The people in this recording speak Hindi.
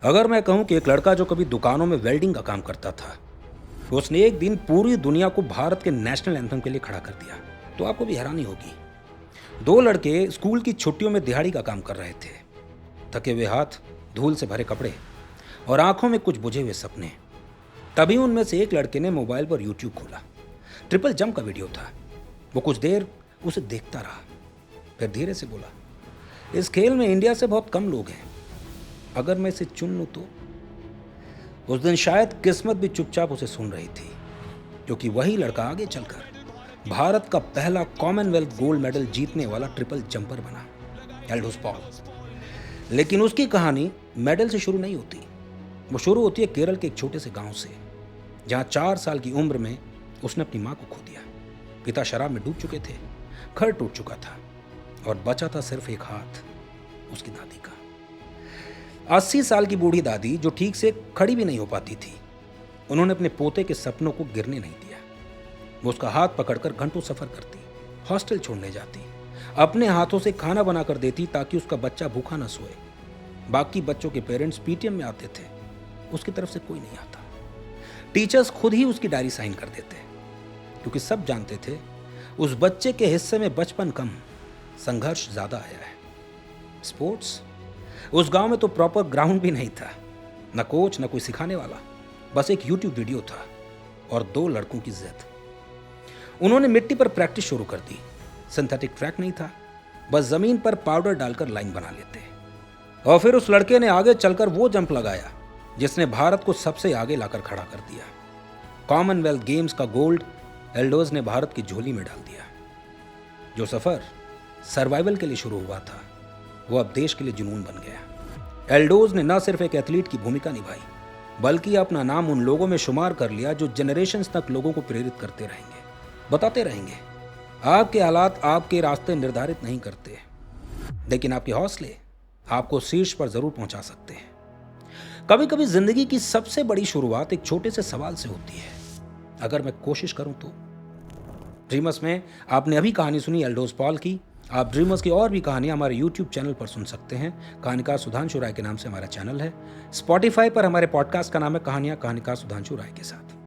अगर मैं कहूं कि एक लड़का जो कभी दुकानों में वेल्डिंग का काम करता था, उसने एक दिन पूरी दुनिया को भारत के नेशनल एंथम के लिए खड़ा कर दिया, तो आपको भी हैरानी होगी। दो लड़के स्कूल की छुट्टियों में दिहाड़ी का काम कर रहे थे। थके हुए हाथ, धूल से भरे कपड़े और आंखों में कुछ बुझे हुए सपने। तभी उनमें से एक लड़के ने मोबाइल पर यूट्यूब खोला। ट्रिपल जंप का वीडियो था। वो कुछ देर उसे देखता रहा, फिर धीरे से बोला, इस खेल में इंडिया से बहुत कम लोग हैं। अगर मैं इसे चुन लूं तो। उस दिन शायद किस्मत भी चुपचाप उसे सुन रही थी, क्योंकि वही लड़का आगे चलकर भारत का पहला कॉमनवेल्थ गोल्ड मेडल जीतने वाला ट्रिपल जंपर बना, एल्डोस पॉल। लेकिन उसकी कहानी मेडल से शुरू नहीं होती। वो शुरू होती है केरल के एक छोटे से गांव से, जहां 4 साल की उम्र में उसने अपनी मां को खो दिया। पिता शराब में डूब चुके थे, घर टूट चुका था और बचा था सिर्फ एक हाथ, उसकी दादी का। 80 साल की बूढ़ी दादी जो ठीक से खड़ी भी नहीं हो पाती थी। उन्होंने अपने पोते के सपनों को गिरने नहीं दिया। वो उसका हाथ पकड़कर घंटों सफर करती, हॉस्टल छोड़ने जाती, अपने हाथों से खाना बनाकर देती ताकि उसका बच्चा भूखा न सोए। बाकी बच्चों के पेरेंट्स पीटीएम में आते थे, उसकी तरफ से कोई नहीं आता। टीचर्स खुद ही उसकी डायरी साइन कर देते, क्योंकि सब जानते थे उस बच्चे के हिस्से में बचपन कम, संघर्ष ज्यादा आया है। स्पोर्ट्स, उस गांव में तो प्रॉपर ग्राउंड भी नहीं था, न कोच न कोई सिखाने वाला, बस एक यूट्यूब वीडियो था और 2 लड़कों की जिद। उन्होंने मिट्टी पर प्रैक्टिस शुरू कर दी। सिंथेटिक ट्रैक नहीं था, बस जमीन पर पाउडर डालकर लाइन बना लेते। और फिर उस लड़के ने आगे चलकर वो जंप लगाया जिसने भारत को सबसे आगे लाकर खड़ा कर दिया। कॉमनवेल्थ गेम्स का गोल्ड एल्डोज ने भारत की झोली में डाल दिया। जो सफर सर्वाइवल के लिए शुरू हुआ था, वो अब देश के लिए जुनून बन गया। एल्डोज ने न सिर्फ एक एथलीट की भूमिका निभाई, बल्कि अपना नाम उन लोगों में शुमार कर लिया जो जनरेशंस तक लोगों को प्रेरित करते रहेंगे, बताते रहेंगे। आपके हालात आपके रास्ते निर्धारित नहीं करते, लेकिन आपके हौसले आपको शीर्ष पर जरूर पहुंचा सकते हैं। कभी कभी जिंदगी की सबसे बड़ी शुरुआत एक छोटे से सवाल से होती है, अगर मैं कोशिश करूं तो। ड्रीमर्स में आपने अभी कहानी सुनी एल्डोस पॉल की। आप ड्रीमर्स की और भी कहानियां हमारे यूट्यूब चैनल पर सुन सकते हैं। कहानीकार सुधांशु राय के नाम से हमारा चैनल है। स्पॉटिफाई पर हमारे पॉडकास्ट का नाम है कहानियां कहानीकार सुधांशु राय के साथ।